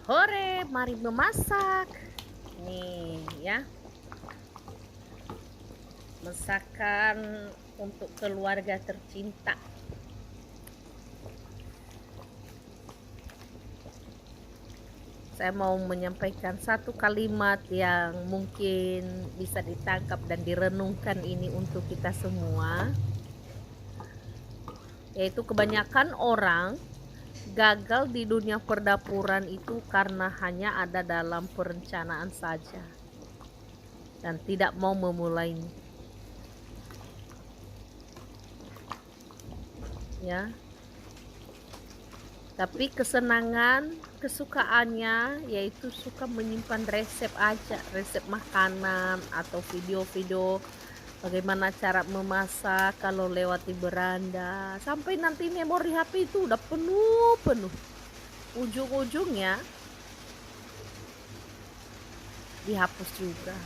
Hore, mari memasak. Nih ya, masakan untuk keluarga tercinta. Saya mau menyampaikan satu kalimat yang mungkin bisa ditangkap dan direnungkan ini untuk kita semua, yaitu kebanyakan orang gagal di dunia perdapuran itu karena hanya ada dalam perencanaan saja dan tidak mau memulainya. Ya, tapi kesukaannya yaitu suka menyimpan resep aja, resep makanan atau video-video bagaimana cara memasak kalau lewat di beranda, sampai nanti memori HP itu udah penuh. Ujung-ujungnya dihapus juga.